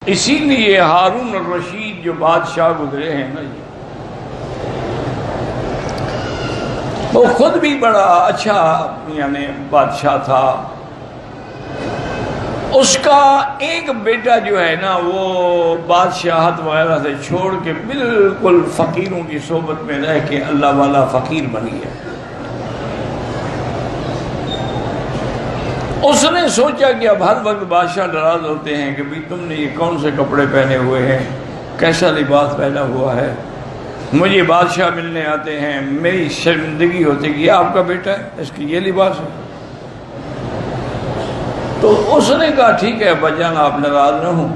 اسی لیے ہارون الرشید جو بادشاہ گزرے ہیں نا جی، وہ خود بھی بڑا اچھا یعنی بادشاہ تھا. اس کا ایک بیٹا جو ہے نا وہ بادشاہت وغیرہ سے چھوڑ کے بالکل فقیروں کی صحبت میں رہ کے اللہ والا فقیر بن گیا. اس نے سوچا کہ اب ہر وقت بادشاہ ناراض ہوتے ہیں کہ بھی تم نے یہ کون سے کپڑے پہنے ہوئے ہیں، کیسا لباس پہنا ہوا ہے، مجھے بادشاہ ملنے آتے ہیں، میری شرمندگی ہوتی کہ یہ آپ کا بیٹا ہے، اس کی یہ لباس ہے. تو اس نے کہا ٹھیک ہے بجان آپ ناراض نہ ہوں،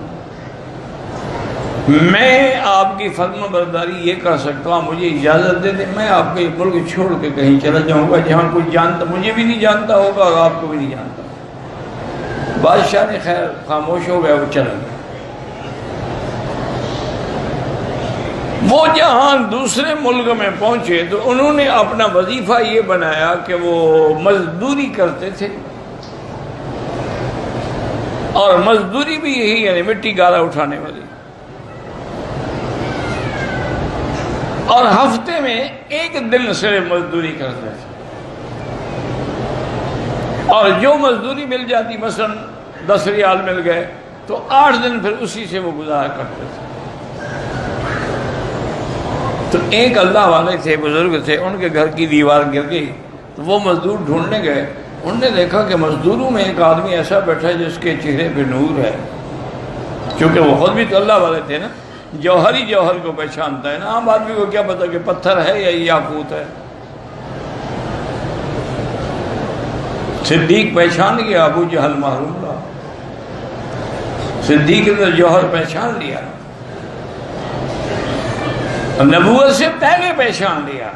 میں آپ کی فرما برداری یہ کر سکتا ہوں، مجھے اجازت دے دیں، میں آپ کے ملک چھوڑ کے کہیں چلا جاؤں گا جہاں کوئی جانتا مجھے بھی نہیں جانتا ہوگا اور آپ کو بھی نہیں جانتا. بادشاہ نے خیر خاموش ہو گیا، وہ چلا گیا. وہ جہاں دوسرے ملک میں پہنچے تو انہوں نے اپنا وظیفہ یہ بنایا کہ وہ مزدوری کرتے تھے، اور مزدوری بھی یہی یعنی مٹی گارا اٹھانے والی، اور ہفتے میں ایک دن صرف مزدوری کرتے تھے. اور جو مزدوری مل جاتی مثلا 10 ریال مل گئے تو 8 دن پھر اسی سے وہ گزارا کرتے تھے. تو ایک اللہ والے تھے، بزرگ تھے، ان کے گھر کی دیوار گر گئی تو وہ مزدور ڈھونڈنے گئے. انہوں نے دیکھا کہ مزدوروں میں ایک آدمی ایسا بیٹھا ہے جس کے چہرے پہ نور ہے، کیونکہ وہ خود بھی تو اللہ والے تھے نا، جوہر ہی جوہر کو پہچانتا ہے نا. عام آدمی کو کیا پتا کہ پتھر ہے یا یاقوت ہے. صدیق پہچان گیا، ابو جہل محروم رہا. صدیق نے جوہر پہچان لیا، نبوت سے پہلے پہچان لیا.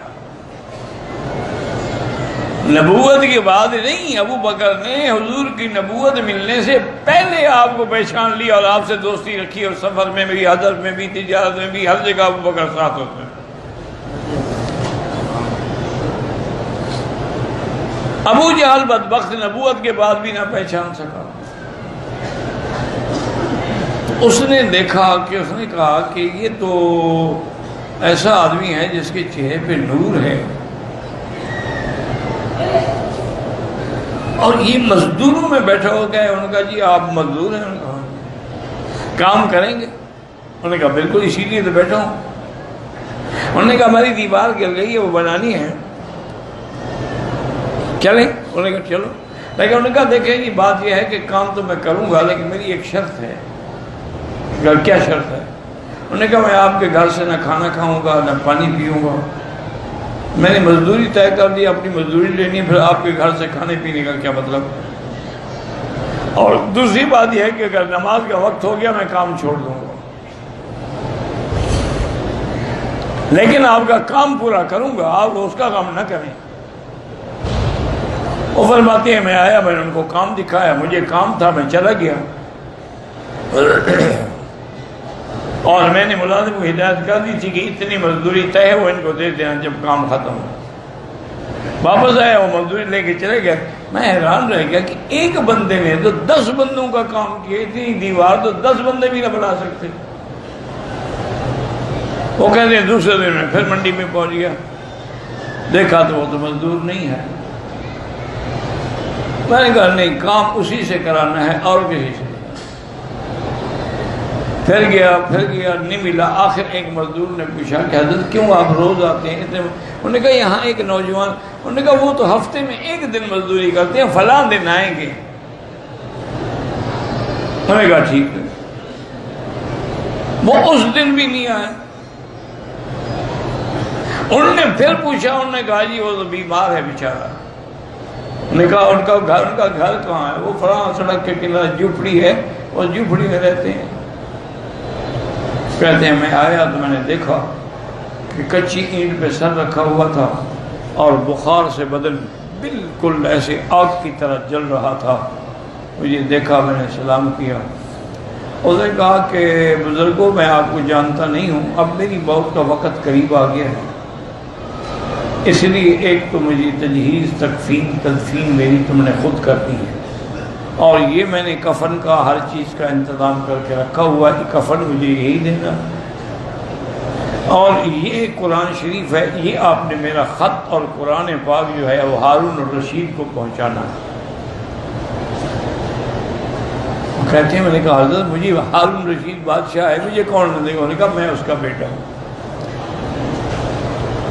نبوت کے بعد نہیں، ابو بکر نے حضور کی نبوت ملنے سے پہلے آپ کو پہچان لیا اور آپ سے دوستی رکھی، اور سفر میں بھی، حضرت میں بھی، تجارت میں بھی، ہر جگہ ابو بکر ساتھ ہوتے ہیں. ابو جہل بدبخت نبوت کے بعد بھی نہ پہچان سکا. اس نے دیکھا کہ اس نے کہا کہ یہ تو ایسا آدمی ہے جس کے چہرے پہ نور ہے، اور یہ مزدوروں میں بیٹھا ہو گیا. انہوں نے کہا جی آپ مزدور ہیں؟ انہوں نے کہا کام کریں گے؟ انہوں نے کہا بالکل اسی لیے تو بیٹھا ہوں. انہوں نے کہا ہماری دیوار گر گئی ہے، وہ بنانی ہے، چلیں؟ انہوں نے کہا چلو. لیکن انہوں نے کہا دیکھیں جی بات یہ ہے کہ کام تو میں کروں گا لیکن میری ایک شرط ہے. کیا شرط ہے؟ انہوں نے کہا میں آپ کے گھر سے نہ کھانا کھاؤں گا نہ پانی پیوں گا. میں نے مزدوری طے کر دی، اپنی مزدوری لینی ہے، پھر آپ کے گھر سے کھانے پینے کا کیا مطلب؟ اور دوسری بات یہ ہے کہ اگر نماز کا وقت ہو گیا میں کام چھوڑ دوں گا، لیکن آپ کا کام پورا کروں گا، آپ اس کا کام نہ کریں. وہ فرماتے ہیں میں آیا، میں نے ان کو کام دکھایا، مجھے کام تھا، میں چلا گیا، اور میں نے ملازم کو ہدایت کر دی تھی کہ اتنی مزدوری طے ہے وہ ان کو دے دینا جب کام ختم ہو. واپس آیا، وہ مزدوری لے کے چلے گیا. میں حیران رہ گیا کہ ایک بندے نے تو 10 بندوں کا کام کیا، اتنی دیوار تو 10 بندے بھی نہ بنا سکتے. وہ کہتے ہیں دوسرے دن میں پھر منڈی میں پہنچ گیا، دیکھا تو وہ تو مزدور نہیں ہے. میں نے کہا نہیں، کام اسی سے کرانا ہے اور کسی سے. پھر گیا نہیں ملا. آخر ایک مزدور نے پوچھا کہ حضرت کیوں آپ روز آتے ہیں اتنے؟ انہوں نے کہا یہاں ایک نوجوان، انہوں نے کہا وہ تو ہفتے میں ایک دن مزدوری کرتے ہیں، فلاں دن آئیں گے. انہوں نے کہا ٹھیک ہے. وہ اس دن بھی نہیں آئے. انہوں نے پھر پوچھا، انہوں نے کہا جی وہ تو بیمار ہے بیچارہ. انہوں نے کہا ان کا گھر کہاں ہے؟ وہ فلاں سڑک کے کنارے جھوپڑی ہے، وہ جھوپڑی میں رہتے ہیں. کہتے ہیں میں آیا تو میں نے دیکھا کہ کچی اینٹ پہ سر رکھا ہوا تھا اور بخار سے بدن بالکل ایسے آگ کی طرح جل رہا تھا. مجھے دیکھا، میں نے سلام کیا. اس نے کہا کہ بزرگوں میں آپ کو جانتا نہیں ہوں، اب میری موت کا وقت قریب آ گیا ہے، اس لیے ایک تو مجھے تجہیز تدفین میری تم نے خود کر دی ہے، اور یہ میں نے کفن کا ہر چیز کا انتظام کر کے رکھا ہوا ہے، کفن مجھے یہی دینا، اور یہ قرآن شریف ہے، یہ آپ نے میرا خط اور قرآن پاک جو ہے وہ ہارون الرشید کو پہنچانا ہے۔ کہتے ہیں میں نے کہا حضرت مجھے ہارون رشید بادشاہ ہے، مجھے کون نہ دے گا؟ انہوں نے کہا میں اس کا بیٹا ہوں،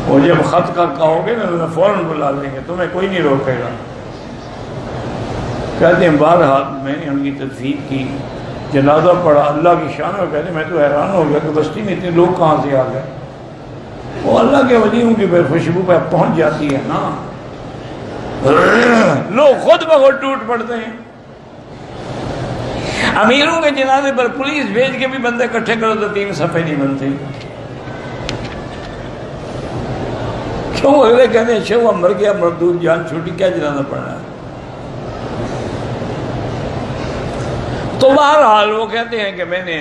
وہ جب خط کا کہو گے نا فوراً بلا لیں گے، تمہیں کوئی نہیں روکے گا۔ کہتے ہیں بہرحال میں نے ان کی تدفین کی، جنازہ پڑھا، اللہ کی شان ہے۔ کہتے ہیں میں تو حیران ہو گیا کہ بستی میں اتنے لوگ کہاں سے آ گئے۔ وہ اللہ کے ولیوں کی خوشبو پہ پہنچ جاتی ہے نا، لوگ خود بخود ٹوٹ پڑتے ہیں۔ امیروں کے جنازے پر پولیس بھیج کے بھی بندے اکٹھے کرو تو 3 صفحے نہیں بنتے، کیوں؟ اگلے کہتے ہیں اچھا وہ مر گیا، مردود جان چھوٹی، کیا جنازہ پڑھنا ہے؟ تو بہرحال وہ کہتے ہیں کہ میں نے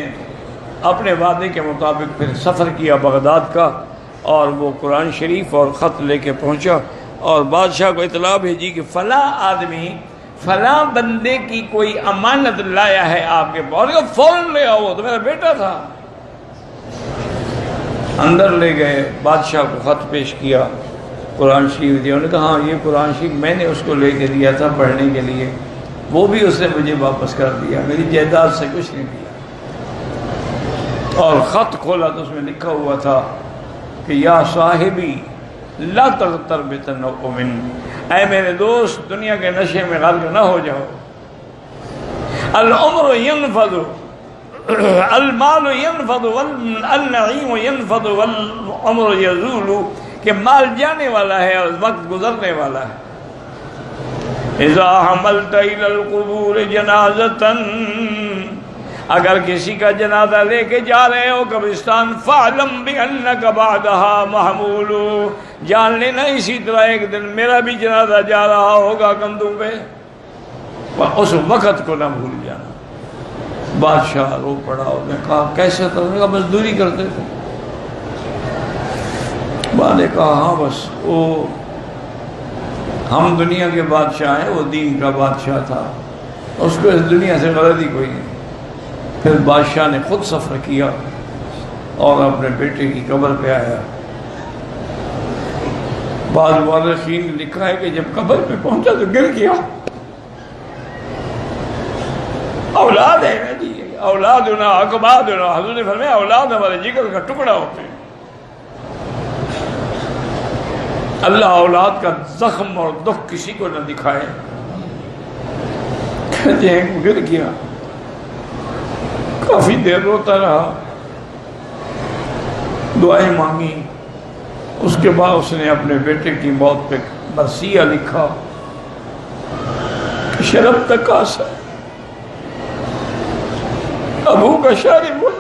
اپنے وعدے کے مطابق پھر سفر کیا بغداد کا، اور وہ قرآن شریف اور خط لے کے پہنچا، اور بادشاہ کو اطلاع بھیجی کہ فلاں آدمی فلاں بندے کی کوئی امانت لایا ہے آپ کے پاس، اور فوراً لے آؤ، تو میرا بیٹا تھا۔ اندر لے گئے، بادشاہ کو خط پیش کیا، قرآن شریف دیا۔ انہوں نے کہا ہاں یہ قرآن شریف میں نے اس کو لے کے دیا تھا پڑھنے کے لیے، وہ بھی اس نے مجھے واپس کر دیا، میری جائیداد سے کچھ نہیں دیا۔ اور خط کھولا تو اس میں لکھا ہوا تھا کہ یا صاحبی لا تغتر بتنعم، اے میرے دوست دنیا کے نشے میں غرق نہ ہو جاؤ۔ العمر ينفد، المال ينفد والنعیم ينفد والعمر يزول، کہ مال جانے والا ہے اور وقت گزرنے والا ہے۔ اذا حملت الى القبور جنازۃ، اگر کسی کا جنازہ لے کے جا رہے ہو قبرستان، فاعلم بانک بعدها محمول، جان لینا اسی طرح ایک دن میرا بھی جنازہ جا رہا ہوگا کندھوں پہ، اس وقت کو نہ بھول جانا۔ بادشاہ رو پڑا، اس نے کہا کیسے تھا؟ انہوں نے کہا مزدوری کرتے تھے۔ بعد نے کہا ہاں بس وہ ہم دنیا کے بادشاہ ہیں، وہ دین کا بادشاہ تھا، اس کو اس دنیا سے غرض ہی کوئی نہیں۔ پھر بادشاہ نے خود سفر کیا اور اپنے بیٹے کی قبر پہ آیا۔ بعض مورخین نے لکھا ہے کہ جب قبر پہ پہنچا تو گر گیا۔ اولاد ہے نا جی، اولادنا اکبادنا، حضور نے فرمایا اولاد ہمارے جگر کا ٹکڑا ہوتے ہیں۔ اللہ اولاد کا زخم اور دکھ کسی کو نہ دکھائے۔ کہتے ہیں گر گیا، کافی دیر روتا رہا، دعائیں مانگی، اس کے بعد اس نے اپنے بیٹے کی موت پہ مرثیہ لکھا کہ شرب تک آسا ابو کا شارب ہوا،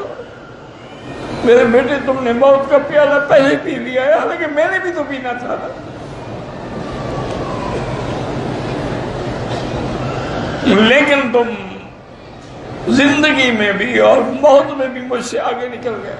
میرے بیٹے تم نے موت کا پیالہ پہلے پی لیا ہے، حالانکہ میں نے بھی تو پینا تھا نا۔ لیکن تم زندگی میں بھی اور موت میں بھی مجھ سے آگے نکل گئے۔